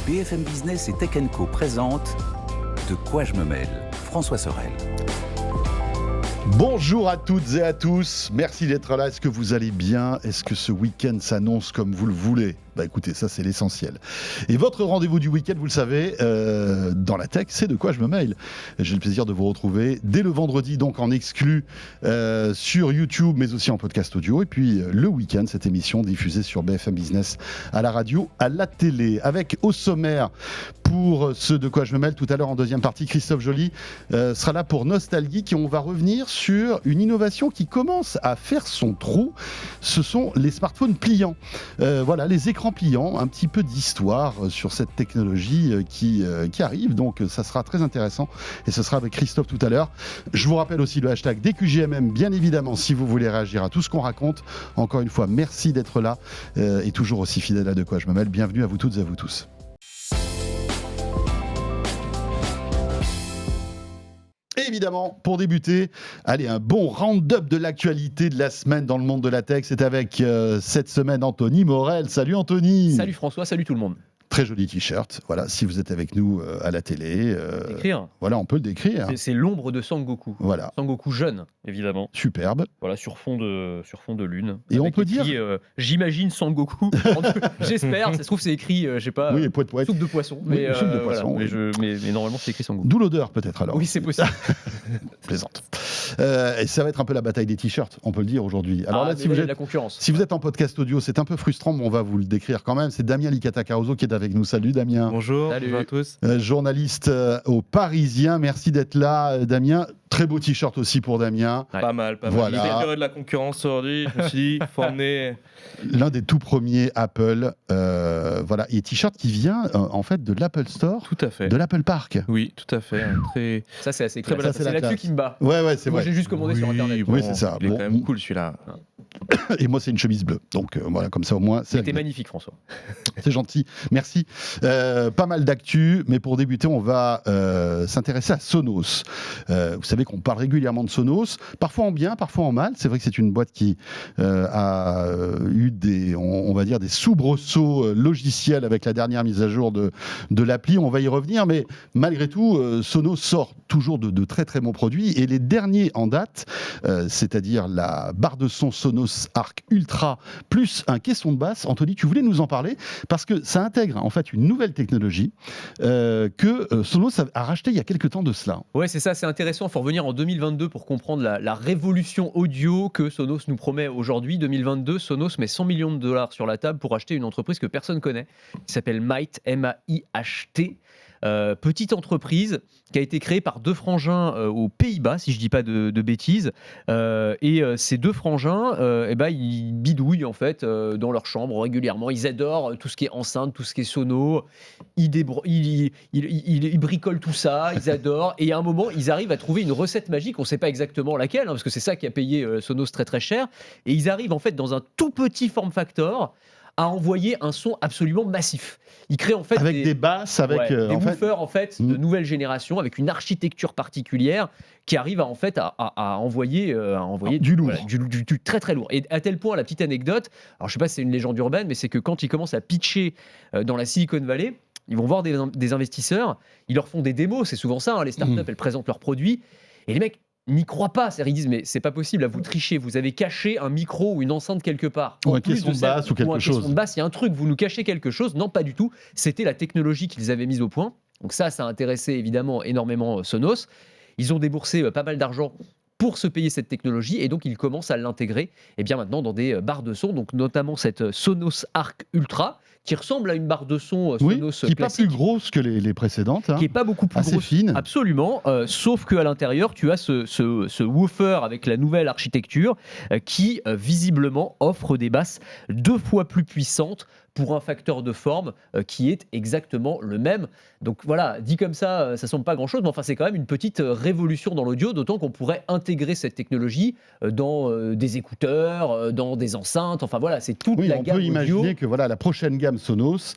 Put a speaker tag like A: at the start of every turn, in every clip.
A: BFM Business et Tech Co présente De quoi je me mêle, François Sorel.
B: Bonjour à toutes et à tous, merci d'être là, est-ce que vous allez bien? Est-ce que ce week-end s'annonce comme vous le voulez? Bah écoutez, ça c'est l'essentiel. Et votre rendez-vous du week-end, vous le savez, dans la tech, c'est De quoi je me mêle. J'ai le plaisir de vous retrouver dès le vendredi, donc en exclu sur YouTube, mais aussi en podcast audio. Et puis le week-end, cette émission diffusée sur BFM Business, à la radio, à la télé. Avec au sommaire, pour ce De quoi je me mêle, tout à l'heure en deuxième partie, Christophe Joly sera là pour Nostalgeek et on va revenir sur une innovation qui commence à faire son trou. Ce sont les smartphones pliants. Voilà, les écrans pliants, un petit peu d'histoire sur cette technologie qui arrive, donc ça sera très intéressant et ce sera avec Christophe tout à l'heure. Je vous rappelle aussi le hashtag DQJMM, bien évidemment, si vous voulez réagir à tout ce qu'on raconte. Encore une fois, merci d'être là et toujours aussi fidèle à De quoi je me mêle. Bienvenue à vous toutes et à vous tous. Et évidemment, pour débuter, allez, un bon round-up de l'actualité de la semaine dans le monde de la tech. C'est avec cette semaine Anthony Morel. Salut Anthony.
C: Salut François, salut tout le monde.
B: Très joli t-shirt. Voilà, si vous êtes avec nous à la télé, voilà, on peut le décrire.
C: C'est l'ombre de Sangoku.
B: Voilà.
C: Sangoku jeune, évidemment.
B: Superbe.
C: Voilà, sur fond de lune.
B: Et on peut dire,
C: j'imagine Sangoku. J'espère. Ça se trouve c'est écrit, je sais pas.
B: Oui, poète.
C: Soupe de poisson.
B: Oui, soupe de poisson.
C: Voilà. Mais normalement c'est écrit Sangoku.
B: D'où l'odeur peut-être alors.
C: Oui, c'est possible.
B: Plaisante. Et ça va être un peu la bataille des t-shirts, on peut le dire aujourd'hui. Alors là, si
C: la concurrence.
B: Si vous êtes en podcast audio, c'est un peu frustrant, mais on va vous le décrire quand même. C'est Damien Licata-Caruso qui est avec nous. Salut Damien.
D: Bonjour,
C: Salut.
D: bonjour à tous.
B: Journaliste au Parisien. Merci d'être là, Damien. Très beau t-shirt aussi pour Damien.
D: Ouais. Pas mal.
B: Voilà.
D: Il est heureux de la concurrence aujourd'hui. Je me suis dit, faut emmener.
B: L'un des tout premiers Apple. Voilà. Et t-shirt qui vient en fait de l'Apple Store.
D: Tout à fait.
B: De l'Apple Park.
D: Oui, tout à fait. Très...
C: Ça c'est assez
D: Très
C: clair.
D: belle
C: C'est
B: la
C: là-dessus
B: classe.
C: qui me bat.
B: Ouais, c'est
C: Moi
B: vrai.
C: j'ai juste commandé sur internet.
B: Oui, c'est ça.
D: Il est
B: Bon,
D: quand même cool celui-là.
B: Et moi, c'est une chemise bleue. Donc voilà, comme ça au moins.
C: C'était magnifique François.
B: C'est gentil, merci. Pas mal d'actu, mais pour débuter, on va s'intéresser à Sonos. Vous savez qu'on parle régulièrement de Sonos, parfois en bien, parfois en mal. C'est vrai que c'est une boîte qui a eu on va dire des soubresauts logiciels avec la dernière mise à jour de l'appli. On va y revenir, mais malgré tout, Sonos sort toujours de très très bons produits. Et les derniers en date, c'est-à-dire la barre de son Sonos Arc Ultra plus un caisson de basse. Anthony, tu voulais nous en parler parce que ça intègre en fait une nouvelle technologie que Sonos a racheté il y a quelques temps de cela.
C: Ouais, c'est ça, c'est intéressant. Il faut revenir en 2022 pour comprendre la révolution audio que Sonos nous promet aujourd'hui. 2022, Sonos met 100 millions de dollars sur la table pour acheter une entreprise que personne connaît, qui s'appelle Mayht, M-A-I-H-T. Petite entreprise qui a été créée par deux frangins aux Pays-Bas, si je dis pas de bêtises. Et ces deux frangins, ils bidouillent en fait dans leur chambre régulièrement. Ils adorent tout ce qui est enceinte, tout ce qui est sono. Ils bricolent tout ça, ils adorent. Et à un moment, ils arrivent à trouver une recette magique. On ne sait pas exactement laquelle, parce que c'est ça qui a payé Sonos très très cher. Et ils arrivent en fait dans un tout petit form factor à envoyer un son absolument massif. Ils créent en fait
B: avec des basses, avec
C: des woofers en fait de nouvelle génération avec une architecture particulière qui arrive à envoyer
B: du lourd,
C: du très très lourd. Et à tel point, la petite anecdote, alors je sais pas si c'est une légende urbaine, mais c'est que quand ils commencent à pitcher dans la Silicon Valley, ils vont voir des investisseurs, ils leur font des démos, c'est souvent ça, les startups elles présentent leurs produits et les mecs n'y croient pas, ils disent mais c'est pas possible, là vous trichez, vous avez caché un micro ou une enceinte quelque part.
B: Ou un caisson de basse ou quelque chose.
C: De basse, il y a un truc, vous nous cachez quelque chose. Non, pas du tout. C'était la technologie qu'ils avaient mise au point. Donc ça a intéressé évidemment énormément Sonos. Ils ont déboursé pas mal d'argent pour se payer cette technologie et donc ils commencent à l'intégrer et bien maintenant dans des barres de son, donc notamment cette Sonos Arc Ultra qui ressemble à une barre de son Sonos
B: qui n'est pas plus grosse que les précédentes,
C: qui n'est pas beaucoup plus
B: assez
C: grosse,
B: fine.
C: Absolument, sauf qu'à l'intérieur tu as ce woofer avec la nouvelle architecture qui visiblement offre des basses 2 fois plus puissantes pour un facteur de forme qui est exactement le même. Donc voilà, dit comme ça semble pas grand-chose, mais enfin c'est quand même une petite révolution dans l'audio, d'autant qu'on pourrait intégrer cette technologie dans des écouteurs, dans des enceintes, enfin voilà, c'est toute la gamme audio.
B: On peut imaginer que voilà, la prochaine gamme Sonos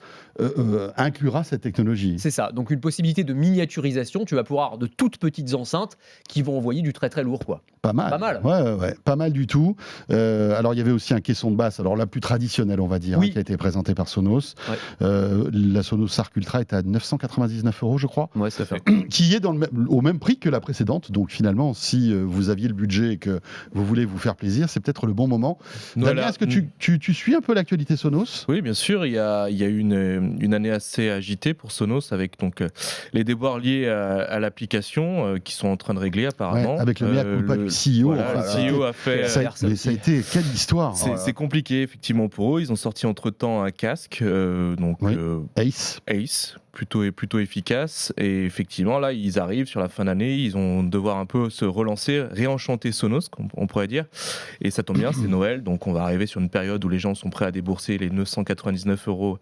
B: inclura cette technologie.
C: C'est ça, donc une possibilité de miniaturisation, tu vas pouvoir avoir de toutes petites enceintes qui vont envoyer du très très lourd, quoi.
B: Pas mal.
C: Pas mal.
B: Ouais, pas mal du tout. Alors, il y avait aussi un caisson de basse, alors la plus traditionnelle, on va dire,
C: Oui.
B: qui a été présentée par Sonos.
C: Ouais.
B: La Sonos Arc Ultra est à 999 €, je crois,
C: Ouais, c'est fait.
B: qui est au même prix que la précédente. Donc, finalement, si vous aviez le budget et que vous voulez vous faire plaisir, c'est peut-être le bon moment.
D: Voilà.
B: Damien, est-ce que tu suis un peu l'actualité Sonos?
D: Oui, bien sûr, il y a eu une année assez agitée pour Sonos avec donc les déboires liés à l'application qui sont en train de régler apparemment.
B: Ouais, avec le mea culpa du CEO.
D: Voilà,
B: Enfin,
D: le CEO a fait.
C: ça
B: ça a été quelle histoire.
D: C'est compliqué effectivement pour eux. Ils ont sorti entre-temps un casque, donc
B: Oui. Ace.
D: Ace, plutôt efficace. Et effectivement, là, ils arrivent sur la fin d'année, ils vont devoir un peu se relancer, réenchanter Sonos, on pourrait dire. Et ça tombe bien, c'est Noël, donc on va arriver sur une période où les gens sont prêts à débourser les 999 €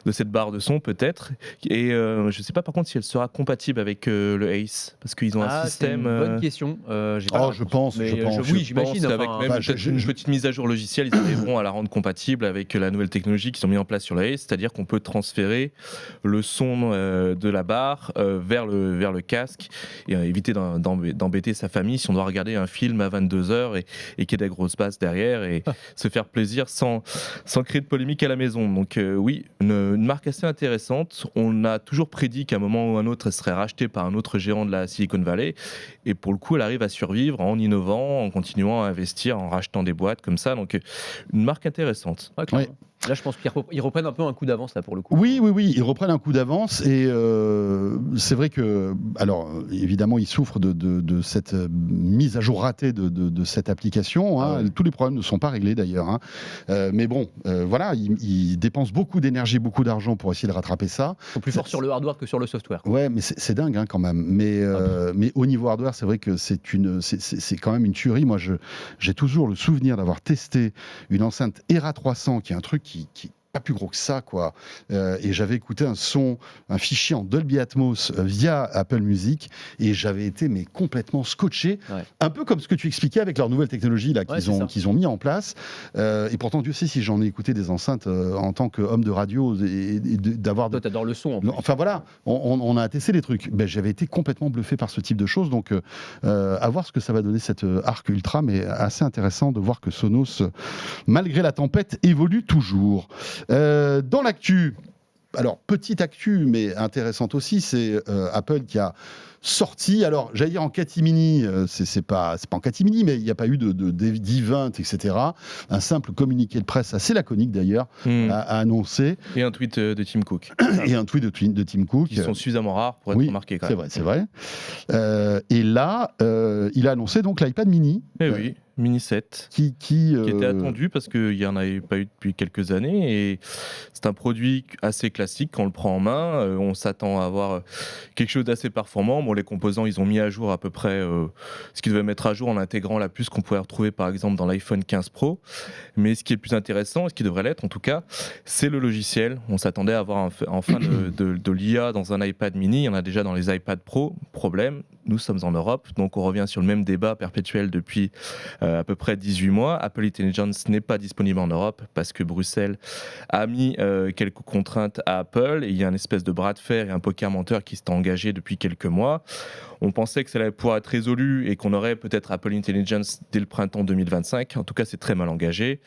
D: de cette barre de son, peut-être. Et je ne sais pas par contre si elle sera compatible avec le Ace, parce qu'ils ont un
C: C'est
D: système.
C: une bonne question. J'ai pas la
B: je
C: réponse.
B: pense.
C: Mais
B: je
C: oui, j'imagine.
D: Avec
C: enfin,
D: même peut-être une petite mise à jour logicielle, ils arriveront à la rendre compatible avec la nouvelle technologie qu'ils ont mis en place sur la Ace, c'est-à-dire qu'on peut transférer le son de la barre vers le casque et éviter d'embêter sa famille si on doit regarder un film à 22h et qu'il y ait des grosses basses derrière et se faire plaisir sans créer de polémique à la maison. Donc oui, une marque assez intéressante. On a toujours prédit qu'à un moment ou un autre, elle serait rachetée par un autre géant de la Silicon Valley et pour le coup, elle arrive à survivre en innovant, en continuant à investir, en rachetant des boîtes comme ça. Donc une marque intéressante.
C: ouais, clairement. Là, je pense qu'ils reprennent un peu un coup d'avance là pour le coup.
B: Oui, ils reprennent un coup d'avance et c'est vrai que, alors évidemment, ils souffrent de cette mise à jour ratée de cette application. Hein. Tous les problèmes ne sont pas réglés d'ailleurs. Hein. Mais bon, voilà, ils dépensent beaucoup d'énergie, beaucoup d'argent pour essayer de rattraper ça.
C: Ils sont plus forts sur le hardware que sur le software.
B: Ouais, mais c'est dingue hein, quand même. Mais au niveau hardware, c'est vrai que c'est quand même une tuerie. Moi, j'ai toujours le souvenir d'avoir testé une enceinte Era 300, qui est un truc qui pas plus gros que ça, quoi. Et j'avais écouté un fichier en Dolby Atmos via Apple Music, et j'avais été complètement scotché, un peu comme ce que tu expliquais avec leur nouvelle technologie là qu'ils ont mis en place. Et pourtant, Dieu sait si j'en ai écouté des enceintes en tant qu'homme de radio et d'avoir.
C: Toi, t'adores le son. En plus.
B: Enfin voilà, on a testé les trucs. J'avais été complètement bluffé par ce type de choses. Donc, à voir ce que ça va donner cette Arc Ultra, mais assez intéressant de voir que Sonos, malgré la tempête, évolue toujours. Dans l'actu, alors petite actu mais intéressante aussi, c'est Apple qui a sorti, alors j'allais dire en catimini, c'est pas en catimini, mais il n'y a pas eu d'event, etc. Un simple communiqué de presse assez laconique d'ailleurs à annoncer.
D: Et un tweet de Tim Cook.
B: Et un tweet de Tim Cook.
D: Qui sont suffisamment rares pour être remarqués quand même.
B: C'est vrai. Et là, il a annoncé donc l'iPad mini.
D: Oui. Mini 7 qui était attendu parce qu'il n'y en avait pas eu depuis quelques années et c'est un produit assez classique quand on le prend en main. On s'attend à avoir quelque chose d'assez performant. Bon, les composants, ils ont mis à jour à peu près ce qu'ils devaient mettre à jour en intégrant la puce qu'on pouvait retrouver par exemple dans l'iPhone 15 Pro. Mais ce qui est le plus intéressant, et ce qui devrait l'être en tout cas, c'est le logiciel. On s'attendait à avoir enfin de l'IA dans un iPad mini. Il y en a déjà dans les iPad Pro. Problème, nous sommes en Europe, donc on revient sur le même débat perpétuel depuis à peu près 18 mois. Apple Intelligence n'est pas disponible en Europe parce que Bruxelles a mis quelques contraintes à Apple et il y a une espèce de bras de fer et un poker menteur qui s'est engagé depuis quelques mois. On pensait que ça allait pouvoir être résolu et qu'on aurait peut-être Apple Intelligence dès le printemps 2025. En tout cas, c'est très mal engagé.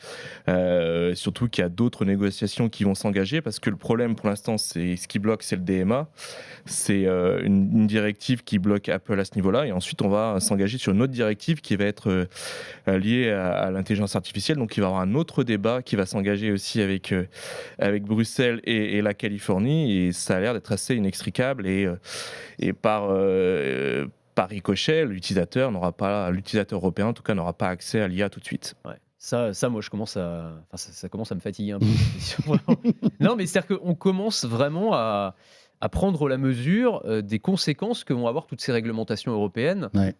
D: Surtout qu'il y a d'autres négociations qui vont s'engager parce que le problème pour l'instant, c'est ce qui bloque, c'est le DMA. C'est une directive qui bloque Apple à ce niveau-là. Et ensuite, on va s'engager sur une autre directive qui va être liée à l'intelligence artificielle. Donc, il va y avoir un autre débat qui va s'engager aussi avec Bruxelles et la Californie. Et ça a l'air d'être assez inextricable. Et par ricochet, l'utilisateur européen en tout cas n'aura pas accès à l'IA tout de suite.
C: Ouais. Ça, moi, ça commence à me fatiguer un peu. Non, mais c'est-à-dire qu'on commence vraiment à prendre la mesure des conséquences que vont avoir toutes ces réglementations européennes.
B: Ouais.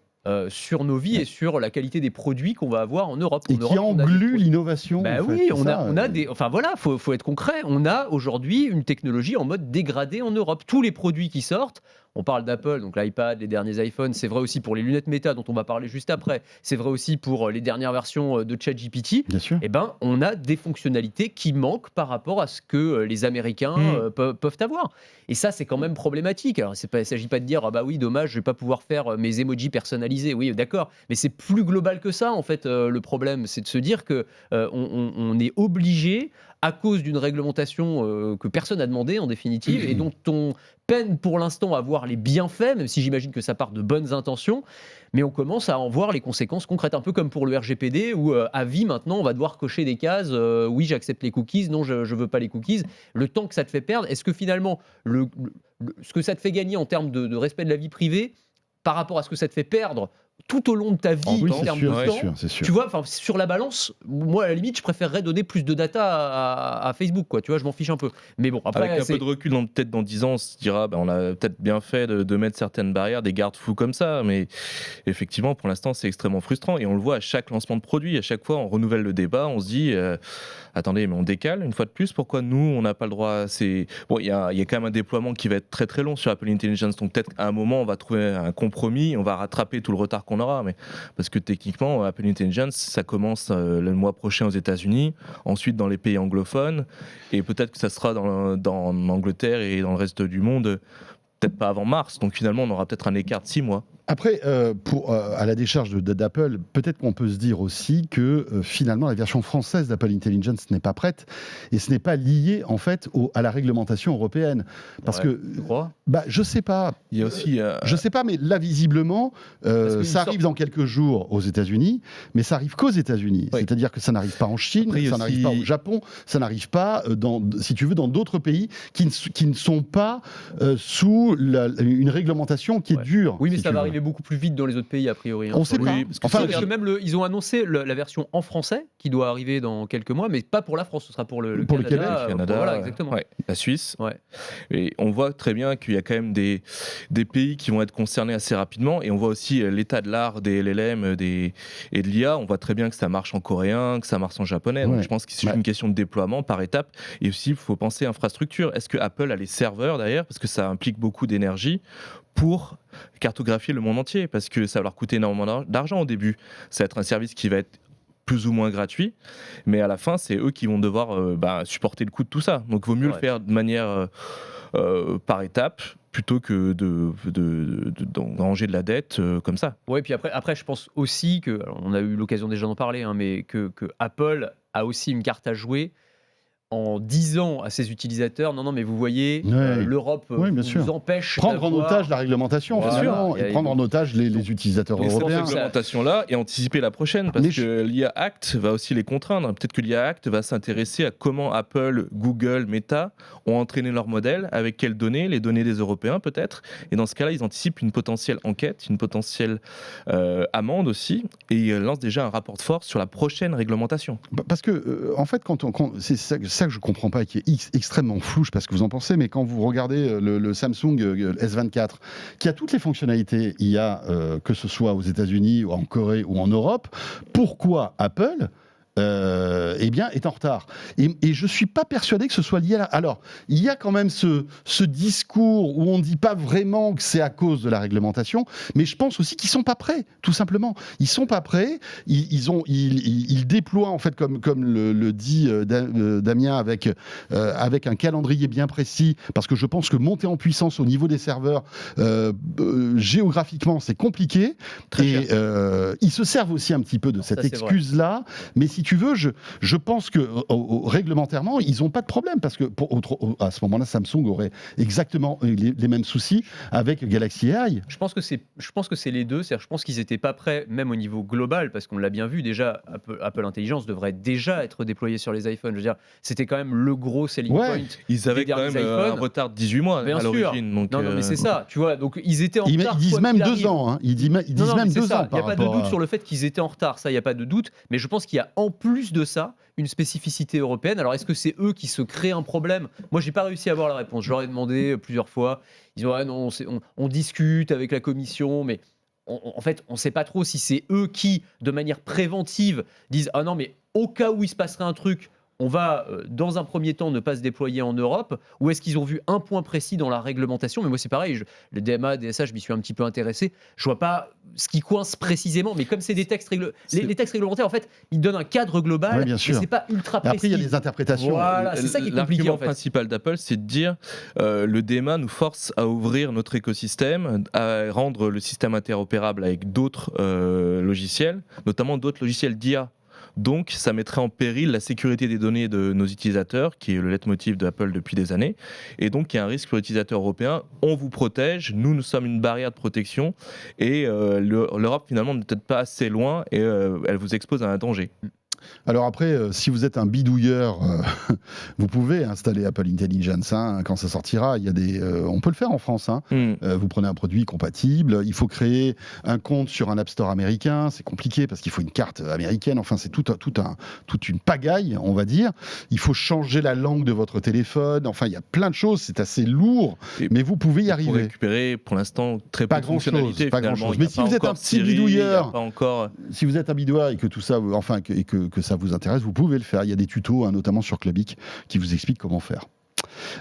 C: Sur nos vies et sur la qualité des produits qu'on va avoir en Europe.
B: Et qui engluent l'innovation.
C: Bah en fait, oui, on a des. Enfin voilà, faut être concret. On a aujourd'hui une technologie en mode dégradé en Europe. Tous les produits qui sortent. On parle d'Apple, donc l'iPad, les derniers iPhones, c'est vrai aussi pour les lunettes Meta dont on va parler juste après, c'est vrai aussi pour les dernières versions de ChatGPT.
B: Bien sûr.
C: Eh ben, on a des fonctionnalités qui manquent par rapport à ce que les Américains peuvent avoir. Et ça, c'est quand même problématique. Alors, il ne s'agit pas de dire, ah bah oui, dommage, je ne vais pas pouvoir faire mes emojis personnalisés personnalisé, oui, d'accord. Mais c'est plus global que ça, en fait, le problème. C'est de se dire qu'on est obligé, à cause d'une réglementation que personne n'a demandé, en définitive, et dont on peine pour l'instant à voir les bienfaits, même si j'imagine que ça part de bonnes intentions, mais on commence à en voir les conséquences concrètes, un peu comme pour le RGPD, où à vie, maintenant, on va devoir cocher des cases, oui, j'accepte les cookies, non, je ne veux pas les cookies. Le temps que ça te fait perdre, est-ce que finalement, ce que ça te fait gagner en termes de respect de la vie privée, par rapport à ce que ça te fait perdre tout au long de ta vie en termes de temps,
B: c'est sûr.
C: tu vois, sur la balance, moi à la limite, je préférerais donner plus de data à Facebook, quoi. Tu vois, je m'en fiche un peu. Mais bon, après,
D: avec un peu de recul, peut-être dans 10 ans, on se dira, on a peut-être bien fait de mettre certaines barrières, des garde-fous comme ça, mais effectivement, pour l'instant, c'est extrêmement frustrant et on le voit à chaque lancement de produit, à chaque fois, on renouvelle le débat, on se dit, attendez, mais on décale une fois de plus, pourquoi nous, on n'a pas le droit Bon, il y a quand même un déploiement qui va être très très long sur Apple Intelligence, donc peut-être qu'à un moment, on va trouver un compromis, on va rattraper tout le retard qu'on aura, mais parce que techniquement, Apple Intelligence, ça commence le mois prochain aux États-Unis, ensuite dans les pays anglophones, et peut-être que ça sera dans l'Angleterre et dans le reste du monde, peut-être pas avant mars, donc finalement, on aura peut-être un écart de 6 mois.
B: Après, à la décharge d'Apple, peut-être qu'on peut se dire aussi que finalement la version française d'Apple Intelligence n'est pas prête et ce n'est pas lié en fait à la réglementation européenne. Parce que,
C: tu crois ?
B: Je sais pas.
D: Il y a aussi,
B: je sais pas, mais là visiblement, ça arrive dans quelques jours aux États-Unis, mais ça arrive qu'aux États-Unis. Oui. C'est-à-dire que ça n'arrive pas en Chine, après, ça n'arrive pas au Japon, ça n'arrive pas si tu veux, dans d'autres pays qui ne sont pas sous une réglementation qui est dure.
C: Oui, mais ça va arriver beaucoup plus vite dans les autres pays a priori.
B: On sait pas.
C: Parce que même ils ont annoncé la version en français qui doit arriver dans quelques mois, mais pas pour la France, ce sera pour le Canada.
D: Le Canada,
C: voilà, exactement.
D: Ouais, la Suisse.
C: Ouais.
D: Et on voit très bien qu'il y a quand même des pays qui vont être concernés assez rapidement, et on voit aussi l'état de l'art des LLM et de l'IA. On voit très bien que ça marche en coréen, que ça marche en japonais. Donc je pense que c'est une question de déploiement par étape. Et aussi, il faut penser infrastructure. Est-ce que Apple a les serveurs derrière, parce que ça implique beaucoup d'énergie pour cartographier le monde entier, parce que ça va leur coûter énormément d'argent au début. Ça va être un service qui va être plus ou moins gratuit, mais à la fin, c'est eux qui vont devoir supporter le coût de tout ça. Donc, il vaut mieux le faire de manière par étape, plutôt que d'engranger de la dette comme ça.
C: Oui, puis après, je pense aussi que, alors on a eu l'occasion déjà d'en parler, mais que Apple a aussi une carte à jouer en disant à ses utilisateurs, non, mais vous voyez, l'Europe nous empêche
B: prendre en otage la réglementation, finalement, et prendre en otage les utilisateurs européens.
D: Cette réglementation-là et anticiper la prochaine, parce que l'IA Act va aussi les contraindre. Peut-être que l'IA Act va s'intéresser à comment Apple, Google, Meta ont entraîné leurs modèles, avec quelles données, les données des Européens peut-être, et dans ce cas-là, ils anticipent une potentielle enquête, une potentielle amende aussi, et ils lancent déjà un rapport de force sur la prochaine réglementation.
B: Parce que, en fait, c'est ça que je comprends pas, qui est extrêmement flou, je sais pas ce que vous en pensez, mais quand vous regardez le Samsung S24, qui a toutes les fonctionnalités IA, que ce soit aux États-Unis, ou en Corée ou en Europe, pourquoi Apple est en retard. Et je suis pas persuadé que ce soit lié à Alors, il y a quand même ce discours où on dit pas vraiment que c'est à cause de la réglementation, mais je pense aussi qu'ils sont pas prêts, tout simplement. Ils sont pas prêts. Ils déploient, en fait, comme le dit Damien, avec un calendrier bien précis, parce que je pense que monter en puissance au niveau des serveurs, géographiquement, c'est compliqué. Ils se servent aussi un petit peu de cette excuse-là, mais si tu veux, je pense que réglementairement, ils n'ont pas de problème, parce que à ce moment-là, Samsung aurait exactement les mêmes soucis avec Galaxy AI.
C: Je pense que c'est les deux. C'est-à-dire, je pense qu'ils n'étaient pas prêts, même au niveau global, parce qu'on l'a bien vu déjà. Apple Intelligence devrait déjà être déployé sur les iPhones. Je veux dire, c'était quand même le gros selling point.
D: Ils avaient quand même un retard de 18 mois à l'origine. Donc,
C: non, mais c'est ça. Tu vois, donc ils étaient en retard.
B: Ils disent même 2 ans. Hein. Ils disent même 2 ans.
C: Il n'y a pas de doute sur le fait qu'ils étaient en retard. Ça, il n'y a pas de doute. Mais je pense qu'il y a en plus de ça une spécificité européenne. Alors, est-ce que c'est eux qui se créent un problème ? Moi, j'ai pas réussi à avoir la réponse. Je leur ai demandé plusieurs fois. Ils ont dit, non, on discute avec la commission, mais en fait, on ne sait pas trop si c'est eux qui, de manière préventive, disent, ah non, mais au cas où il se passerait un truc, on va dans un premier temps ne pas se déployer en Europe, ou est-ce qu'ils ont vu un point précis dans la réglementation? Mais moi c'est pareil, le DMA, DSA, je m'y suis un petit peu intéressé, je vois pas ce qui coince précisément, mais comme c'est des textes les textes réglementaires, en fait, ils donnent un cadre global,
B: Ouais, bien sûr.
C: et c'est pas ultra précis.
B: Après, il y a des interprétations.
C: Voilà, c'est ça qui est compliqué
D: L'argument
C: en fait.
D: principal d'Apple, c'est de dire le DMA nous force à ouvrir notre écosystème, à rendre le système interopérable avec d'autres logiciels, notamment d'autres logiciels d'IA. Donc, ça mettrait en péril la sécurité des données de nos utilisateurs, qui est le leitmotiv d'Apple depuis des années. Et donc, il y a un risque pour les utilisateurs européens. On vous protège, nous sommes une barrière de protection. Et l'Europe, finalement, n'est peut-être pas assez loin et elle vous expose à un danger.
B: Alors après, si vous êtes un bidouilleur, vous pouvez installer Apple Intelligence quand ça sortira. Il y a on peut le faire en France. Vous prenez un produit compatible. Il faut créer un compte sur un App Store américain. C'est compliqué parce qu'il faut une carte américaine. Enfin, c'est toute une pagaille, on va dire. Il faut changer la langue de votre téléphone. Enfin, il y a plein de choses. C'est assez lourd, mais vous pouvez y arriver.
D: Pour récupérer, pour l'instant, très peu de fonctionnalités.
B: Pas grand-chose. Mais si vous êtes un petit bidouilleur, si vous êtes un bidouilleur et que tout ça, enfin, que ça vous intéresse, vous pouvez le faire. Il y a des tutos, notamment sur Clubic, qui vous expliquent comment faire.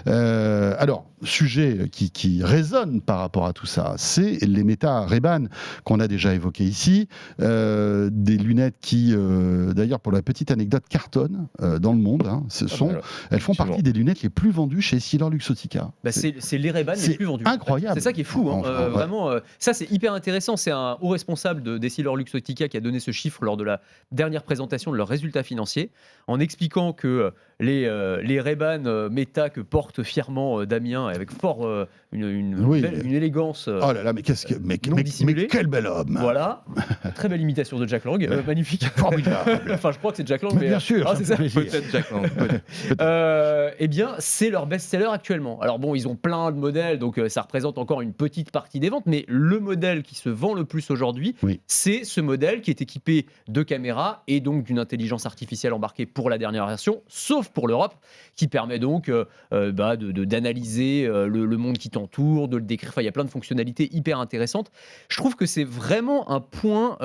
B: Alors, sujet qui résonne par rapport à tout ça, c'est les Meta Ray-Ban qu'on a déjà évoqué ici. Des lunettes qui, d'ailleurs, pour la petite anecdote, cartonnent dans le monde. Elles font partie des lunettes les plus vendues chez EssilorLuxottica.
C: C'est les Ray-Ban les plus vendus.
B: Incroyable.
C: C'est ça qui est fou. Vraiment, ça c'est hyper intéressant. C'est un haut responsable d'EssilorLuxottica qui a donné ce chiffre lors de la dernière présentation de leurs résultats financiers, en expliquant que les Ray-Ban Meta que porte fièrement Damien avec une élégance.
B: Oh là là, mais quel bel homme.
C: Voilà, très belle imitation de Jack Lang, magnifique,
B: formidable.
C: Enfin, je crois que c'est Jack Lang,
B: mais bien sûr,
C: c'est ça.
D: Peut-être Jack Lang.
C: Eh bien, c'est leur best-seller actuellement. Alors bon, ils ont plein de modèles, donc ça représente encore une petite partie des ventes, mais le modèle qui se vend le plus aujourd'hui, c'est ce modèle qui est équipé de caméras et donc d'une intelligence artificielle embarquée pour la dernière version, sauf pour l'Europe, qui permet donc d'analyser le monde qui t'entoure, de le décrire. Enfin, il y a plein de fonctionnalités hyper intéressantes. Je trouve que c'est vraiment un point,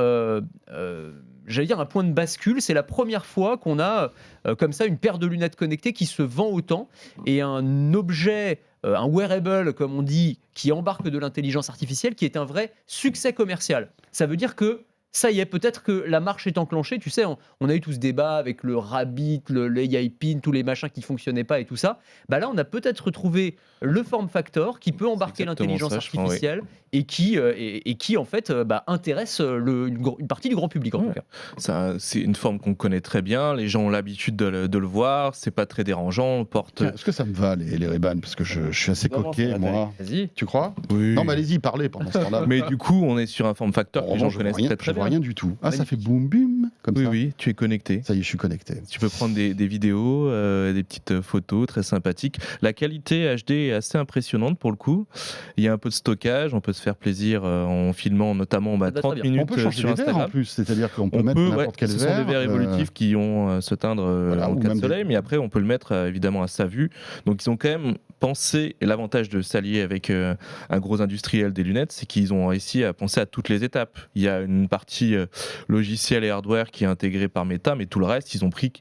C: j'allais dire un point de bascule. C'est la première fois qu'on a comme ça une paire de lunettes connectées qui se vend autant et un objet, un wearable comme on dit, qui embarque de l'intelligence artificielle, qui est un vrai succès commercial. Ça veut dire que ça y est, peut-être que la marche est enclenchée. Tu sais, on a eu tout ce débat avec le Rabbit, l'AI Pin, tous les machins qui ne fonctionnaient pas et tout ça. Bah là, on a peut-être retrouvé le form factor qui peut embarquer l'intelligence artificielle et qui en fait, intéresse une partie du grand public, en tout cas.
D: C'est une forme qu'on connaît très bien. Les gens ont l'habitude de le voir. C'est pas très dérangeant.
B: Est-ce que ça me va, les Ray-Ban? Parce que je suis assez coquet, moi.
C: Vas-y.
B: Tu crois?
D: Oui.
B: Non, mais allez-y, parlez pendant ce temps-là.
D: Mais du coup, on est sur un form factor que les gens connaissent très bien.
B: Rien du tout. Ça fait boum boum comme ça.
D: Oui, tu es connecté.
B: Ça y est, je suis connecté.
D: Tu peux prendre des vidéos, des petites photos très sympathiques. La qualité HD est assez impressionnante pour le coup. Il y a un peu de stockage, on peut se faire plaisir en filmant notamment 30 minutes
B: on peut changer
D: sur
B: les verres
D: Instagram.
B: En plus, c'est-à-dire qu'on peut mettre n'importe quel verre.
D: Ce sont des verres évolutifs qui ont ce teindre en cas de soleil, mais après on peut le mettre évidemment à sa vue. Donc ils ont quand même pensé, et l'avantage de s'allier avec un gros industriel des lunettes, c'est qu'ils ont réussi à penser à toutes les étapes. Il y a une partie logiciel et hardware qui est intégrée par Meta, mais tout le reste, ils ont pris.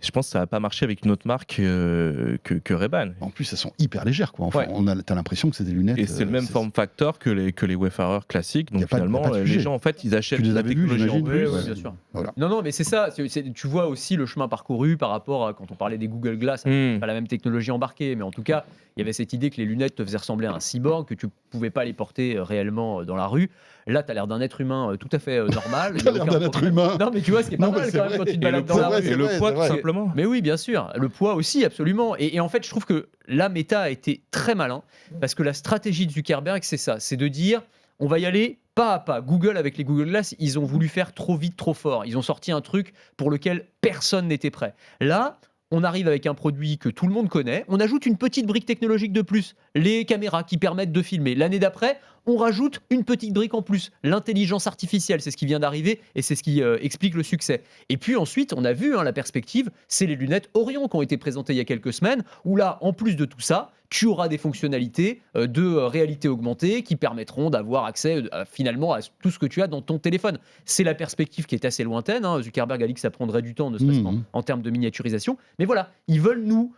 D: Je pense que ça n'a pas marché avec une autre marque que Ray-Ban.
B: En plus, elles sont hyper légères, quoi. Enfin, t'as l'impression que c'est des lunettes.
D: Et c'est le même form factor que les Wayfarer classiques. Donc finalement, les gens, en fait, ils achètent la technologie en plus.
C: Bien sûr. Voilà. Non, mais c'est ça. Tu vois aussi le chemin parcouru par rapport à quand on parlait des Google Glass. Pas la même technologie embarquée, mais en tout cas, il y avait cette idée que les lunettes te faisaient ressembler à un cyborg, que tu pouvais pas les porter réellement dans la rue. Là, tu as l'air d'un être humain tout à fait normal.
B: Tu as l'air d'un être humain.
C: Non, mais tu vois, ce qui est pas mal quand même quand tu te balades dans la rue.
D: Et le poids, tout simplement.
C: Mais oui, bien sûr. Le poids aussi, absolument. Et en fait, je trouve que là, Meta a été très malin parce que la stratégie de Zuckerberg, c'est ça. C'est de dire, on va y aller pas à pas. Google, avec les Google Glass, ils ont voulu faire trop vite, trop fort. Ils ont sorti un truc pour lequel personne n'était prêt. Là, on arrive avec un produit que tout le monde connaît, on ajoute une petite brique technologique de plus, les caméras qui permettent de filmer. L'année d'après, on rajoute une petite brique en plus, l'intelligence artificielle, c'est ce qui vient d'arriver et c'est ce qui explique le succès. Et puis ensuite, on a vu la perspective, c'est les lunettes Orion qui ont été présentées il y a quelques semaines, où là, en plus de tout ça, tu auras des fonctionnalités de réalité augmentée qui permettront d'avoir accès finalement à tout ce que tu as dans ton téléphone. C'est la perspective qui est assez lointaine. Zuckerberg a dit que ça prendrait du temps, ne serait-ce en termes de miniaturisation. Mais voilà, ils veulent nous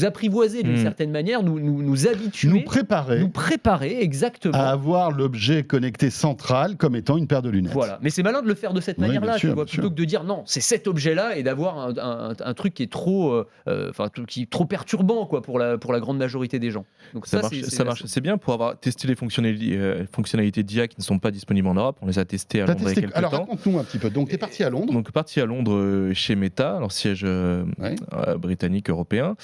C: apprivoiser d'une certaine manière, nous habituer, nous préparer exactement
B: à avoir l'objet connecté central comme étant une paire de lunettes.
C: Voilà, mais c'est malin de le faire de cette manière-là,
B: bien sûr,
C: plutôt que de dire non, c'est cet objet-là et d'avoir un truc qui est trop, trop perturbant quoi pour la grande majorité des gens. Donc
D: ça marche assez bien pour avoir testé les fonctionnalités d'IA qui ne sont pas disponibles en Europe. On les a testées à Londres il y a quelques temps.
B: Alors raconte-nous un petit peu. Donc tu es parti à Londres.
D: Donc parti à Londres chez Meta, leur siège britannique, européen,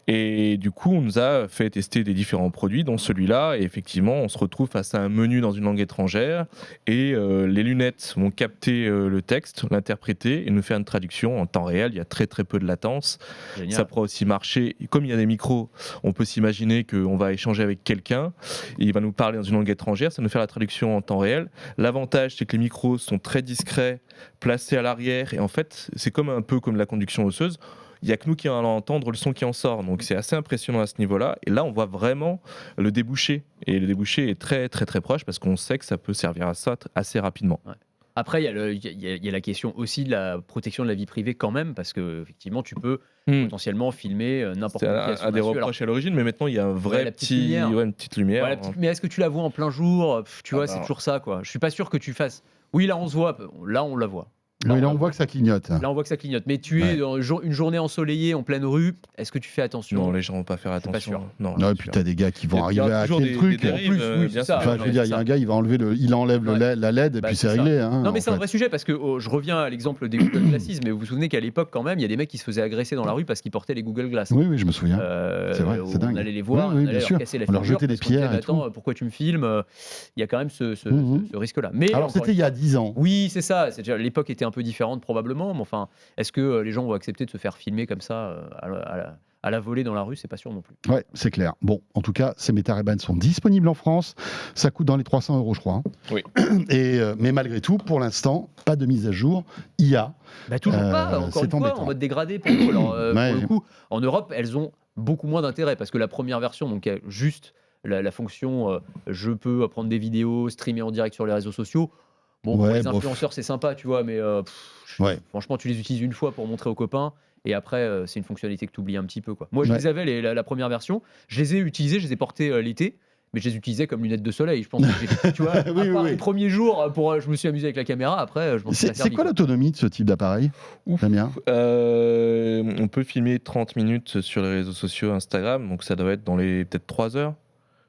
D: et du coup on nous a fait tester des différents produits dont celui-là, et effectivement on se retrouve face à un menu dans une langue étrangère et les lunettes vont capter le texte, l'interpréter et nous faire une traduction en temps réel. Il y a très très peu de latence. Génial. Ça pourra aussi marcher, comme il y a des micros, on peut s'imaginer qu'on va échanger avec quelqu'un et il va nous parler dans une langue étrangère, ça nous fait la traduction en temps réel. L'avantage c'est que les micros sont très discrets, placés à l'arrière, et en fait c'est un peu comme la conduction osseuse. Il n'y a que nous qui allons entendre le son qui en sort. Donc c'est assez impressionnant à ce niveau-là. Et là, on voit vraiment le débouché. Et le débouché est très, très, très proche parce qu'on sait que ça peut servir à ça assez rapidement.
C: Ouais. Après, il y a la question aussi de la protection de la vie privée quand même, parce qu'effectivement, tu peux potentiellement filmer n'importe quoi.
D: C'est un des reproches à l'origine, mais maintenant, il y a un vrai une petite lumière.
C: Ouais, mais est-ce que tu la vois en plein jour ? Tu vois, c'est toujours ça, quoi. Je suis pas sûr que tu fasses... Oui, là, on se voit. Là, on la voit.
B: Là, on voit que ça clignote.
C: Là, on voit que ça clignote. Mais tu es dans une journée ensoleillée en pleine rue, est-ce que tu fais attention ?
D: Non, les gens vont pas faire attention.
B: Non, et puis t'as des gars qui vont arriver à hacker le truc.
D: En plus,
C: c'est ça.
B: Enfin, je veux dire, il y a un gars, il enlève la LED et puis c'est réglé.
C: Non, mais c'est un vrai sujet parce que je reviens à l'exemple des Google Glasses, mais vous vous souvenez qu'à l'époque, quand même, il y a des mecs qui se faisaient agresser dans la rue parce qu'ils portaient les Google Glass.
B: Oui, je me souviens. C'est vrai, c'est dingue.
C: On allait les voir, on allait leur casser la figure,
B: leur jeter des pierres.
C: Attends, pourquoi tu me filmes ? Il y a quand même ce risque-là.
B: Alors, c'était il y a 10 ans.
C: Oui, c'est ça. L'époque était un peu différente probablement. Mais enfin, est-ce que les gens vont accepter de se faire filmer comme ça à la volée dans la rue ? C'est pas sûr non plus.
B: Ouais, c'est clair. Bon, en tout cas, ces Meta Ray-Ban sont disponibles en France. Ça coûte dans les 300 €, je crois.
D: Oui.
B: Mais malgré tout, pour l'instant, pas de mise à jour IA.
C: Toujours pas. Encore une fois, en mode dégradé pour nous. Alors, pour le coup, en Europe, elles ont beaucoup moins d'intérêt parce que la première version, donc juste la fonction, je peux prendre des vidéos, streamer en direct sur les réseaux sociaux. Bon, pour les influenceurs, c'est sympa, tu vois, mais franchement, tu les utilises une fois pour montrer aux copains, et après, c'est une fonctionnalité que tu oublies un petit peu, quoi. Moi, je les avais, la première version, je les ai utilisées, je les ai portées l'été, mais je les utilisais comme lunettes de soleil. Je pense que tu vois, les premiers jours, je me suis amusé avec la caméra, après, je m'en suis pas servi.
B: C'est quoi l'autonomie de ce type d'appareil, Damien ?
D: On peut filmer 30 minutes sur les réseaux sociaux Instagram, donc ça doit être dans les peut-être 3 heures.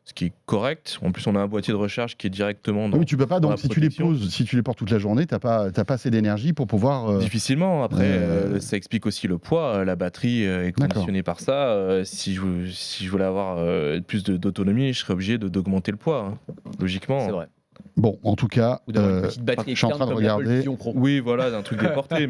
D: Ce qui est correct. En plus, on a un boîtier de recharge qui est directement dans.
B: Oui, tu peux pas. Donc, si tu les poses, si tu les portes toute la journée, t'as pas assez d'énergie pour pouvoir.
D: Difficilement. Après, ça explique aussi le poids. La batterie est conditionnée par ça. Si je voulais avoir plus d'autonomie, je serais obligé d'augmenter le poids. Logiquement.
C: C'est vrai.
B: Bon, en tout cas,
C: une petite batterie
B: je suis en train de regarder.
D: Oui, voilà, un truc déporté.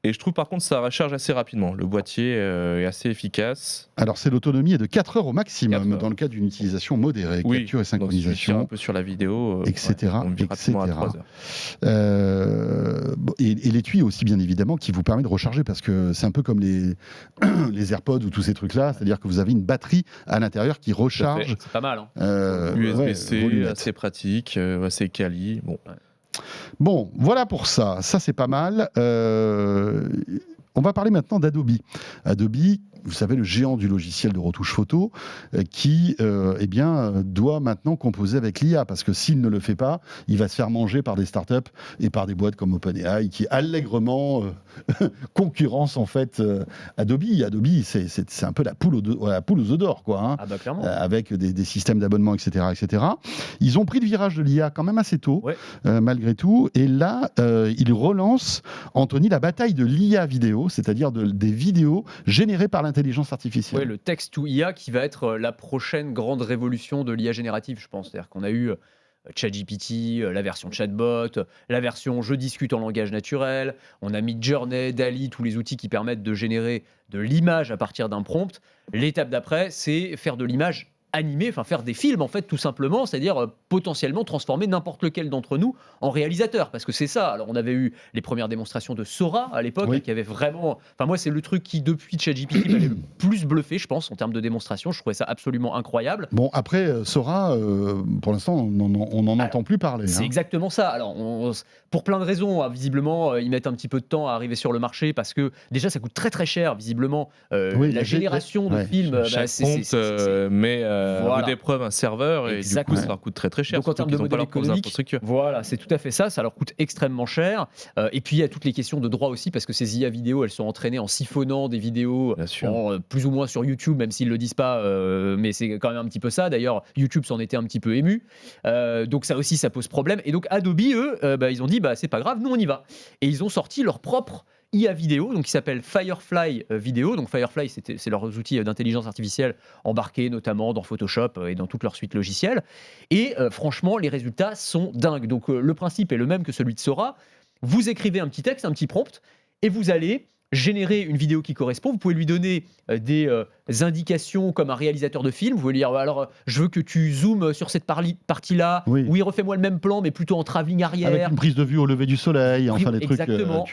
D: Et je trouve par contre ça recharge assez rapidement. Le boîtier est assez efficace.
B: Alors, c'est l'autonomie est de 4 heures au maximum dans le cas d'une utilisation modérée, capture et synchronisation.
D: Un peu sur la vidéo,
B: etc.
D: Rapidement à 3 heures.
B: Et l'étui aussi, bien évidemment, qui vous permet de recharger parce que c'est un peu comme les AirPods ou tous ces trucs-là, c'est-à-dire que vous avez une batterie à l'intérieur qui recharge.
C: C'est pas mal.
D: USB-C, assez pratique. C'est quali.
B: Bon, voilà pour ça. Ça, c'est pas mal. On va parler maintenant d'Adobe. Adobe, vous savez, le géant du logiciel de retouche photo, qui doit maintenant composer avec l'IA, parce que s'il ne le fait pas, il va se faire manger par des startups et par des boîtes comme OpenAI, qui allègrement concurrencent en fait Adobe. Adobe, c'est un peu la poule aux œufs d'or, quoi.
C: Clairement.
B: Avec des systèmes d'abonnement, etc., etc. Ils ont pris le virage de l'IA quand même assez tôt, malgré tout. Et là, ils relancent, Anthony, la bataille de l'IA vidéo, c'est-à-dire des vidéos générées par l'intelligence artificielle.
C: Oui, le text to IA qui va être la prochaine grande révolution de l'IA générative, je pense. C'est-à-dire qu'on a eu ChatGPT, la version chatbot, la version je discute en langage naturel, on a mis Midjourney, DALL-E, tous les outils qui permettent de générer de l'image à partir d'un prompt. L'étape d'après, c'est faire de l'image animer, enfin faire des films en fait tout simplement, c'est-à-dire potentiellement transformer n'importe lequel d'entre nous en réalisateur, parce que c'est ça. Alors on avait eu les premières démonstrations de Sora à l'époque, qui avait vraiment, enfin moi c'est le truc qui depuis ChatGPT m'avait le plus bluffé, je pense, en termes de démonstration. Je trouvais ça absolument incroyable.
B: Bon, après Sora, pour l'instant on n'en entend plus parler.
C: C'est exactement ça. Alors pour plein de raisons, visiblement ils mettent un petit peu de temps à arriver sur le marché, parce que déjà ça coûte très très cher visiblement. La génération de films,
D: chaque compte met à rude épreuve un serveur, et du coup ça leur coûte très très cher.
C: Donc en termes de modèle économique, voilà, c'est tout à fait ça, ça leur coûte extrêmement cher. Et puis il y a toutes les questions de droit aussi, parce que ces IA vidéo, elles sont entraînées en siphonnant des vidéos plus ou moins sur YouTube, même s'ils le disent pas, mais c'est quand même un petit peu ça. D'ailleurs, YouTube s'en était un petit peu ému. Donc ça aussi, ça pose problème. Et donc Adobe, eux, ils ont dit, c'est pas grave, nous on y va. Et ils ont sorti leur propre IA vidéo, donc qui s'appelle Firefly Vidéo. Donc Firefly, c'est leurs outils d'intelligence artificielle embarqués notamment dans Photoshop et dans toute leur suite logicielle. Et franchement, les résultats sont dingues. Donc le principe est le même que celui de Sora. Vous écrivez un petit texte, un petit prompt, et vous allez générer une vidéo qui correspond. Vous pouvez lui donner des indications comme un réalisateur de film. Vous pouvez lui dire, alors je veux que tu zoomes sur cette partie-là, oui, refais-moi le même plan, mais plutôt en travelling arrière.
B: Avec une prise de vue au lever du soleil, enfin des trucs.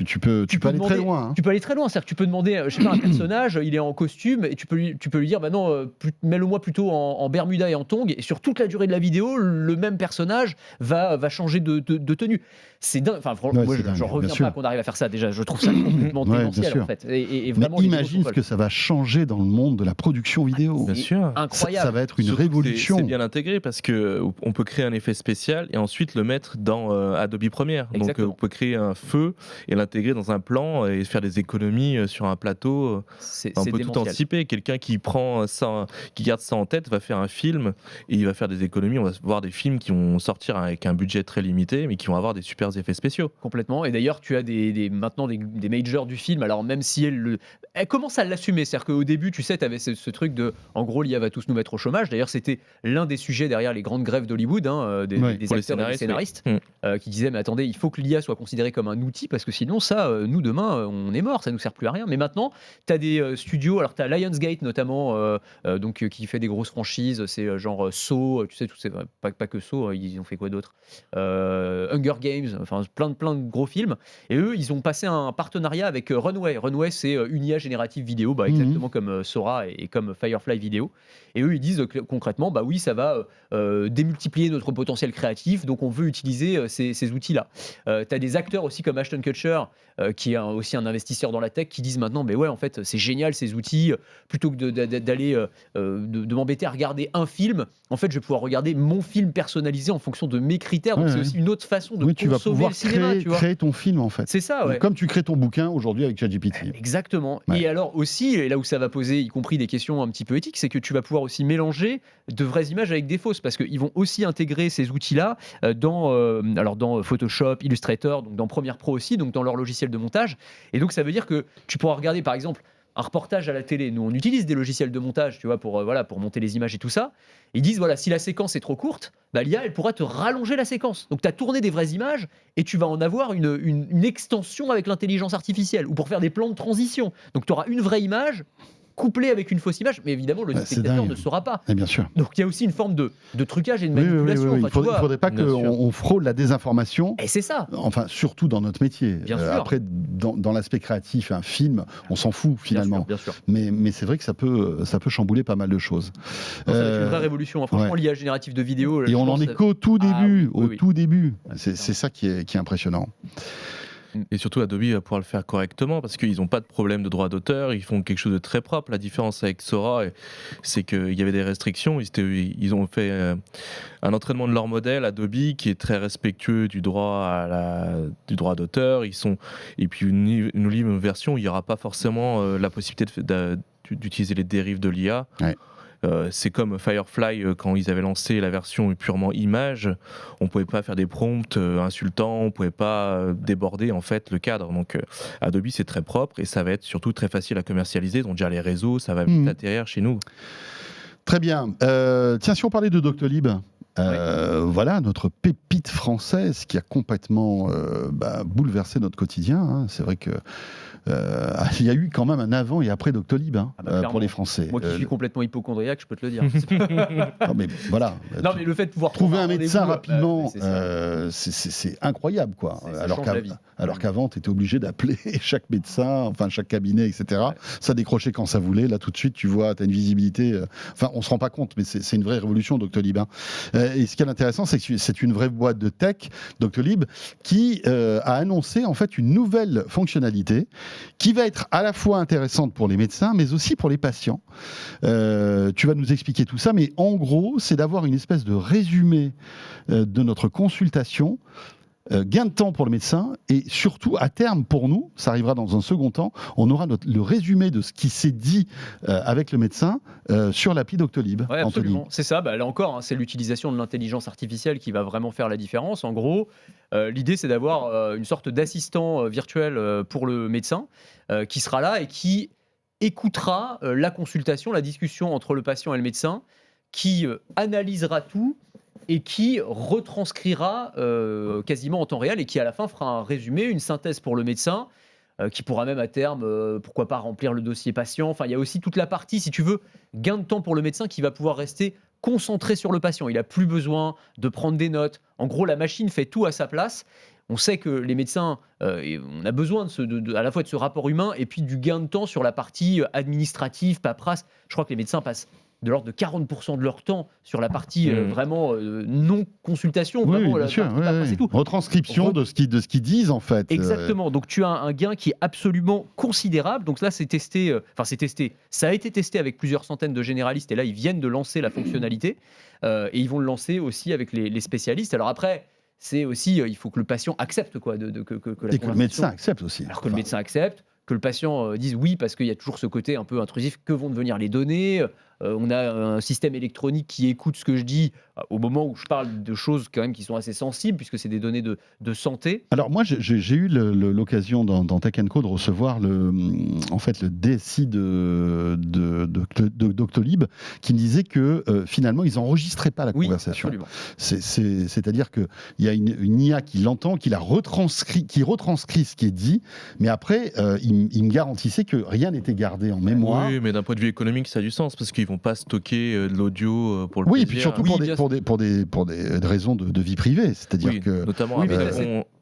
B: Tu peux aller très loin.
C: Tu peux aller très loin, c'est-à-dire que tu peux demander, je sais pas, un personnage, il est en costume, et tu peux lui dire, non, mets-le-moi plutôt en Bermuda et en tongs, et sur toute la durée de la vidéo, le même personnage va changer de tenue. C'est dingue. Enfin, moi, je reviens pas qu'on arrive à faire ça. Déjà, je trouve ça complètement démentiel en fait. Et vraiment,
B: mais imagine ce que ça va changer dans le monde de la production vidéo.
D: Bien sûr.
C: Incroyable.
B: Ça va être une révolution.
D: C'est bien intégré, parce que on peut créer un effet spécial et ensuite le mettre dans Adobe Premiere.
C: Exactement.
D: Donc on peut créer un feu et l'intégrer dans un plan et faire des économies sur un plateau. On peut tout anticiper. Quelqu'un qui prend ça, qui garde ça en tête, va faire un film et il va faire des économies. On va voir des films qui vont sortir avec un budget très limité, mais qui vont avoir des super effets spéciaux.
C: Complètement. Et d'ailleurs, tu as maintenant des majors du film. Alors même si elle commence à l'assumer, c'est-à-dire qu'au début, tu sais, tu avais ce truc de, en gros, l'IA va tous nous mettre au chômage. D'ailleurs, c'était l'un des sujets derrière les grandes grèves d'Hollywood, des acteurs et des scénaristes, qui disaient, mais attendez, il faut que l'IA soit considérée comme un outil, parce que sinon, ça, nous, demain, on est mort, ça nous sert plus à rien. Mais maintenant, tu as des studios, alors tu as Lionsgate notamment, donc, qui fait des grosses franchises, c'est genre Saw, tu sais, pas que Saw, ils ont fait quoi d'autre, Hunger Games, enfin plein de gros films. Et eux, ils ont passé un partenariat avec Runway. Runway, c'est une IA générative vidéo, exactement comme Sora et comme Firefly Vidéo. Et eux, ils disent concrètement, oui, ça va démultiplier notre potentiel créatif, donc on veut utiliser ces outils-là. Tu as des acteurs aussi comme Ashton Kutcher, qui est aussi un investisseur dans la tech, qui disent maintenant, mais ouais, en fait, c'est génial ces outils, plutôt que d'aller de m'embêter à regarder un film, en fait, je vais pouvoir regarder mon film personnalisé en fonction de mes critères, donc c'est aussi une autre façon de consommer le cinéma. Tu vas
B: créer ton film, en fait.
C: C'est ça, ouais.
B: Comme tu crées ton bouquin aujourd'hui avec ChatGPT.
C: Exactement. Ouais. Et alors aussi, et là où ça va poser, y compris des questions un petit peu éthiques, c'est que tu vas pouvoir aussi mélanger de vraies images avec des fausses, parce qu'ils vont aussi intégrer ces outils-là dans Photoshop, Illustrator, donc dans Premiere Pro aussi, donc dans leur logiciel de montage. Et donc ça veut dire que tu pourras regarder par exemple un reportage à la télé. Nous, on utilise des logiciels de montage, tu vois, pour monter les images et tout ça. Ils disent, si la séquence est trop courte, l'IA, elle pourra te rallonger la séquence. Donc, tu as tourné des vraies images et tu vas en avoir une extension avec l'intelligence artificielle, ou pour faire des plans de transition. Donc, tu auras une vraie image couplé avec une fausse image, mais évidemment le spectateur ne saura pas.
B: Et bien sûr.
C: Donc il y a aussi une forme de trucage et de manipulation.
B: Oui. Il ne faudrait pas qu'on frôle la désinformation.
C: Et c'est ça.
B: Enfin, surtout dans notre métier. Après, dans l'aspect créatif, un film, on s'en fout finalement.
C: Bien sûr.
B: Mais c'est vrai que ça peut chambouler pas mal de choses.
C: Ça va être une vraie révolution. Franchement, l'IA générative de vidéo.
B: Et on en est qu'au tout début. Tout début. C'est ça qui est impressionnant.
D: Et surtout, Adobe va pouvoir le faire correctement, parce qu'ils n'ont pas de problème de droit d'auteur, ils font quelque chose de très propre. La différence avec Sora, c'est qu'il y avait des restrictions. Ils ont fait un entraînement de leur modèle, Adobe, qui est très respectueux du droit d'auteur. Et puis une version, il n'y aura pas forcément la possibilité d'utiliser les dérives de l'IA.
B: Ouais.
D: C'est comme Firefly, quand ils avaient lancé la version purement image, on pouvait pas faire des prompts insultants, on pouvait pas déborder en fait le cadre. Donc Adobe, c'est très propre et ça va être surtout très facile à commercialiser. Donc déjà les réseaux, ça va vite atterrir chez nous.
B: Très bien. Tiens, si on parlait de Doctolib, voilà notre pépite française qui a complètement bouleversé notre quotidien. C'est vrai que il y a eu quand même un avant et après Doctolib pour les Français.
C: Moi qui suis complètement hypochondriaque, je peux te le dire.
B: Non, mais voilà.
C: Non, mais le fait de pouvoir
B: trouver un médecin rapidement, c'est incroyable, quoi. Alors qu'avant, tu étais obligé d'appeler chaque médecin, enfin chaque cabinet, etc. Ouais. Ça décrochait quand ça voulait. Là, tout de suite, tu vois, tu as une visibilité. Enfin, on se rend pas compte, mais c'est une vraie révolution, Doctolib. Et ce qui est intéressant, c'est que c'est une vraie boîte de tech, Doctolib, qui a annoncé en fait une nouvelle fonctionnalité qui va être à la fois intéressante pour les médecins, mais aussi pour les patients. Tu vas nous expliquer tout ça, mais en gros, c'est d'avoir une espèce de résumé de notre consultation. Gain de temps pour le médecin et surtout à terme pour nous, ça arrivera dans un second temps, on aura le résumé de ce qui s'est dit avec le médecin sur l'appli Doctolib.
C: Ouais, absolument, c'est ça, là encore, c'est l'utilisation de l'intelligence artificielle qui va vraiment faire la différence. En gros, l'idée c'est d'avoir une sorte d'assistant virtuel pour le médecin qui sera là et qui écoutera la consultation, la discussion entre le patient et le médecin, qui analysera tout et qui retranscrira quasiment en temps réel et qui à la fin fera un résumé, une synthèse pour le médecin qui pourra même à terme, pourquoi pas remplir le dossier patient. Enfin, il y a aussi toute la partie, si tu veux, gain de temps pour le médecin qui va pouvoir rester concentré sur le patient. Il n'a plus besoin de prendre des notes. En gros, la machine fait tout à sa place. On sait que les médecins, on a besoin à la fois de ce rapport humain et puis du gain de temps sur la partie administrative, paperasse. Je crois que les médecins passent de l'ordre de 40% de leur temps sur la partie vraiment non-consultation, vraiment
B: bien sûr,
C: c'est tout.
B: Retranscription de ce qu'ils disent en fait.
C: Exactement, donc tu as un gain qui est absolument considérable. Donc là c'est testé, ça a été testé avec plusieurs centaines de généralistes et là ils viennent de lancer la fonctionnalité et ils vont le lancer aussi avec les spécialistes. Alors après, c'est aussi, il faut que le patient accepte quoi,
B: et que le médecin accepte aussi.
C: Alors que le médecin accepte, que le patient dise oui, parce qu'il y a toujours ce côté un peu intrusif, que vont devenir les données. On a un système électronique qui écoute ce que je dis au moment où je parle de choses quand même qui sont assez sensibles, puisque c'est des données de santé.
B: Alors moi, j'ai eu l'occasion dans Tech & Co de recevoir le DSI de Doctolib qui me disait que finalement, ils n'enregistraient pas la conversation.
C: Absolument.
B: C'est-à-dire qu'il y a une IA qui l'entend, qui retranscrit ce qui est dit, mais après, il me garantissait que rien n'était gardé en mémoire.
D: Oui, mais d'un point de vue économique, ça a du sens, parce qu'ils vont pas stocker de l'audio pour le plaisir.
B: Oui, et puis surtout pour des raisons de vie privée, c'est-à-dire que
D: notamment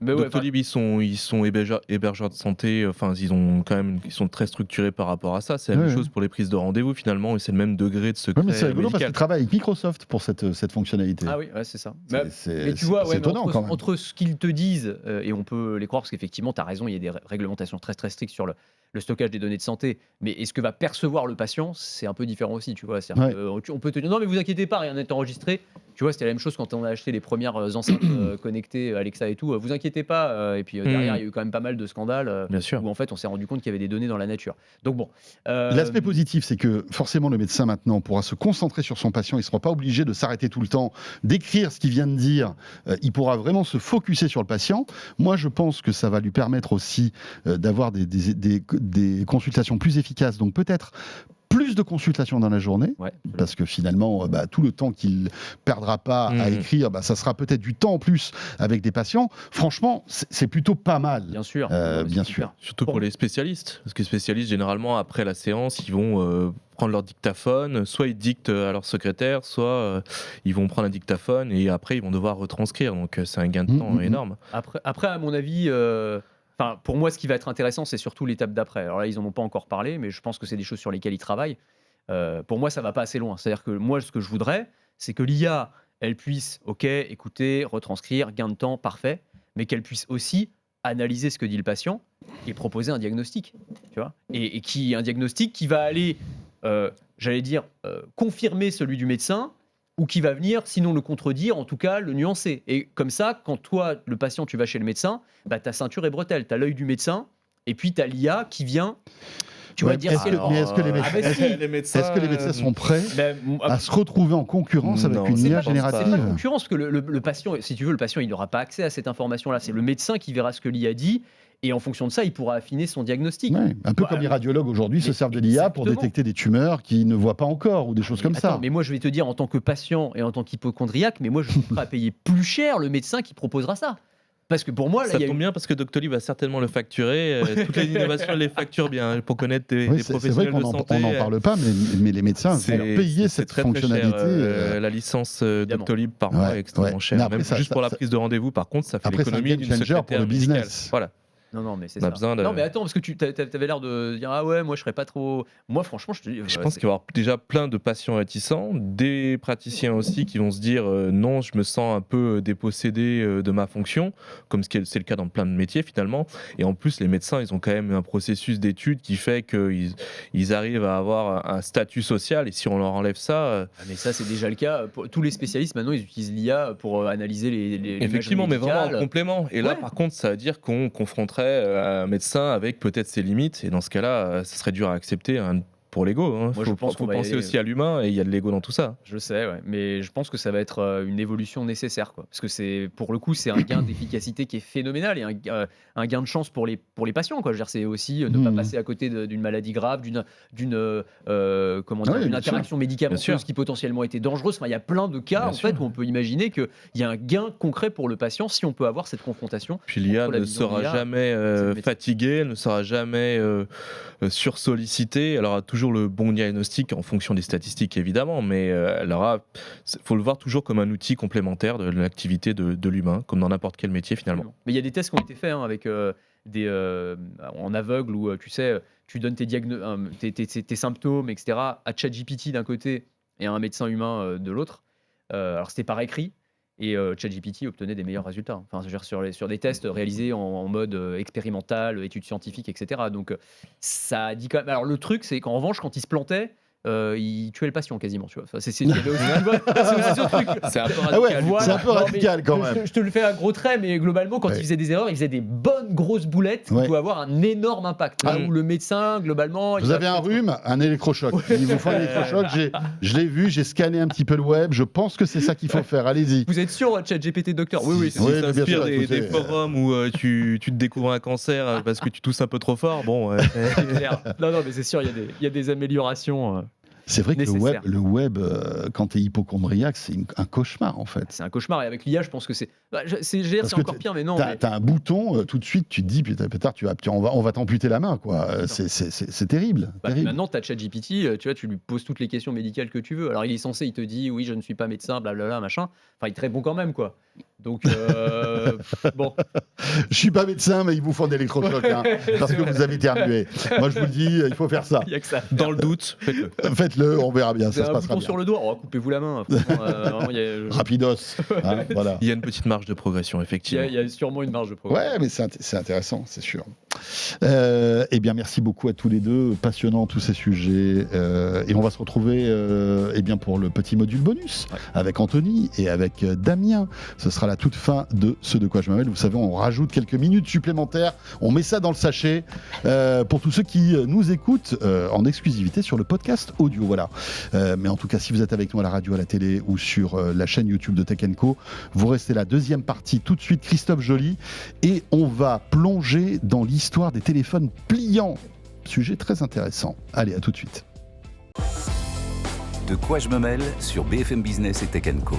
D: Doctolib, ils sont hébergeurs de santé, enfin ils sont très structurés par rapport à ça. C'est la même chose pour les prises de rendez-vous finalement, et c'est le même degré de secret.
B: Mais c'est rigolo parce qu'ils travaillent avec Microsoft pour cette fonctionnalité.
C: Ah oui, c'est ça.
B: Mais tu vois,
C: étonnant, entre ce qu'ils te disent et on peut les croire, parce qu'effectivement, tu as raison, il y a des réglementations très très strictes sur le stockage des données de santé, mais est-ce que va percevoir le patient, c'est un peu différent aussi, tu vois. On peut te dire non mais vous inquiétez pas, rien n'est enregistré. Tu vois, c'était la même chose quand on a acheté les premières enceintes connectées, Alexa et tout. Vous inquiétez pas. Et puis derrière, il y a eu quand même pas mal de scandales où en fait on s'est rendu compte qu'il y avait des données dans la nature. Donc bon.
B: L'aspect positif, c'est que forcément le médecin maintenant pourra se concentrer sur son patient. Il ne sera pas obligé de s'arrêter tout le temps, d'écrire ce qu'il vient de dire. Il pourra vraiment se focusser sur le patient. Moi, je pense que ça va lui permettre aussi d'avoir des consultations plus efficaces. Donc peut-être plus de consultations dans la journée, parce que finalement, tout le temps qu'il ne perdra pas à écrire, ça sera peut-être du temps en plus avec des patients. Franchement, c'est plutôt pas mal.
C: Bien sûr.
B: Bien sûr.
D: Surtout pour les spécialistes, parce que les spécialistes, généralement, après la séance, ils vont prendre leur dictaphone, soit ils dictent à leur secrétaire, soit ils vont prendre un dictaphone et après, ils vont devoir retranscrire. Donc, c'est un gain de temps énorme.
C: Après, à mon avis... pour moi, ce qui va être intéressant, c'est surtout l'étape d'après. Alors là, ils n'en ont pas encore parlé, mais je pense que c'est des choses sur lesquelles ils travaillent. Pour moi, ça ne va pas assez loin. C'est-à-dire que moi, ce que je voudrais, c'est que l'IA, elle puisse, écouter, retranscrire, gain de temps, parfait, mais qu'elle puisse aussi analyser ce que dit le patient et proposer un diagnostic. Tu vois, et un diagnostic qui va aller, confirmer celui du médecin, ou qui va venir, sinon le contredire, en tout cas le nuancer. Et comme ça, quand toi, le patient, tu vas chez le médecin, ta ceinture et bretelle, tu as l'œil du médecin, et puis tu as l'IA qui vient... Tu vas dire,
B: est-ce que les médecins sont prêts à se retrouver en concurrence avec une IA générative ?
C: C'est pas de concurrence, parce que le patient, si tu veux, le patient, il n'aura pas accès à cette information-là. C'est le médecin qui verra ce que l'IA dit, et en fonction de ça, il pourra affiner son diagnostic.
B: Ouais, un peu comme les radiologues aujourd'hui se servent de l'IA pour détecter des tumeurs qu'ils ne voient pas encore, ou des choses comme ça.
C: Mais moi, je vais te dire, en tant que patient et en tant qu'hypocondriaque, mais moi, je suis prêt à payer plus cher le médecin qui proposera ça. Parce que pour moi, là,
D: ça tombe bien parce que Doctolib va certainement le facturer. Toutes les innovations, elle les facture bien pour connaître des professionnels de santé.
B: On n'en parle pas, mais les médecins vont payer cette fonctionnalité.
D: La licence Doctolib par mois est extrêmement chère. Même juste pour la prise de rendez-vous, par contre, ça fait l'économie d'une secrétaire pour le business. Voilà.
C: Non, mais c'est ça. Non, mais attends, parce que tu avais l'air de dire ah ouais, moi je serais pas trop. Moi, franchement, je te dis.
D: Je pense qu'il va y avoir déjà plein de patients réticents, des praticiens aussi qui vont se dire non, je me sens un peu dépossédé de ma fonction, comme c'est le cas dans plein de métiers finalement. Et en plus, les médecins, ils ont quand même un processus d'études qui fait qu'ils arrivent à avoir un statut social. Et si on leur enlève ça.
C: Mais ça, c'est déjà le cas. Pour tous les spécialistes maintenant, ils utilisent l'IA pour analyser les.
D: Effectivement, mais vraiment en complément. Et là, par contre, ça veut dire qu'on confronterait un médecin avec peut-être ses limites, et dans ce cas-là, ça serait dur à accepter pour l'ego. Moi, je pense qu'il faut penser aussi à l'humain, et il y a de l'ego dans tout ça.
C: Je sais, ouais. Mais je pense que ça va être une évolution nécessaire, quoi. Parce que pour le coup, c'est un gain d'efficacité qui est phénoménal et un gain de chance pour les patients, quoi. Je veux dire, c'est aussi ne pas passer à côté d'une maladie grave, d'une interaction médicamenteuse qui potentiellement était dangereuse. Enfin, il y a plein de cas où on peut imaginer qu'il y a un gain concret pour le patient si on peut avoir cette confrontation.
D: Puis l'IA ne sera jamais fatiguée, elle ne sera jamais sursollicitée. Elle aura toujours le bon diagnostic en fonction des statistiques évidemment, mais faut le voir toujours comme un outil complémentaire de l'activité de l'humain, comme dans n'importe quel métier finalement.
C: Mais il y a des tests qui ont été faits avec en aveugle où tu donnes tes symptômes, etc. à ChatGPT d'un côté et à un médecin humain de l'autre. Alors c'était par écrit. Et ChatGPT obtenait des meilleurs résultats. Enfin, sur des tests réalisés en mode expérimental, études scientifiques, etc. Donc, ça dit quand même. Alors, le truc, c'est qu'en revanche, quand il se plantait, il tuait le patient quasiment. Tu vois. Enfin, c'est aussi ce truc.
D: C'est un peu radical.
B: C'est un peu radical quand même.
C: Je te le fais à gros traits, mais globalement, quand il faisait des erreurs, il faisait des bonnes grosses boulettes qui pouvaient avoir un énorme impact. Où le médecin, globalement.
B: Vous avez un rhume, un électrochoc. Il vous faut un électrochoc. Je l'ai vu, j'ai scanné un petit peu le web. Je pense que c'est ça qu'il faut faire. Allez-y.
C: Vous êtes sûr, ChatGPT docteur? Oui.
D: Si ça inspire des forums où tu te découvres un cancer parce que tu tousses un peu trop fort. Bon.
C: Non, mais c'est sûr, il y a des améliorations.
B: C'est vrai que le web quand tu es hypocondriaque, c'est un cauchemar en fait.
C: C'est un cauchemar, et avec l'IA, je pense que c'est encore pire, mais non.
B: Tu as un bouton, tout de suite, tu te dis, peut-être, on va t'amputer la main, quoi. C'est terrible. Terrible.
C: Maintenant, tu as ChatGPT, tu lui poses toutes les questions médicales que tu veux. Alors, il te dit, oui, je ne suis pas médecin, blablabla, machin. Enfin, il te répond quand même, quoi. Donc, bon.
B: Je suis pas médecin, mais il vous faut un électrochoc, parce que vous avez éternué. Moi, je vous le dis, il faut faire ça.
C: Il y a que ça.
D: Dans le doute, faites-le.
B: Faites-le, on verra bien, ça se passera bien.
C: Un bouton sur le doigt, coupez-vous la main.
B: Rapidos. Voilà.
D: Il y a une petite marge de progression, effectivement.
C: Il y a sûrement une marge de progression.
B: Ouais, mais c'est intéressant, c'est sûr. Eh bien, merci beaucoup à tous les deux. Passionnant tous ces sujets. Et on va se retrouver pour le petit module bonus avec Anthony et avec Damien. Ce sera la toute fin de ce De quoi je me mêle. Vous savez, on rajoute quelques minutes supplémentaires. On met ça dans le sachet pour tous ceux qui nous écoutent en exclusivité sur le podcast audio. Voilà. Mais en tout cas, si vous êtes avec nous à la radio, à la télé ou sur la chaîne YouTube de Tech & Co, vous restez la deuxième partie tout de suite, Christophe Joly, et on va plonger dans l'histoire des téléphones pliants. Sujet très intéressant. Allez, à tout de suite.
A: De quoi je me mêle sur BFM Business et Tech & Co.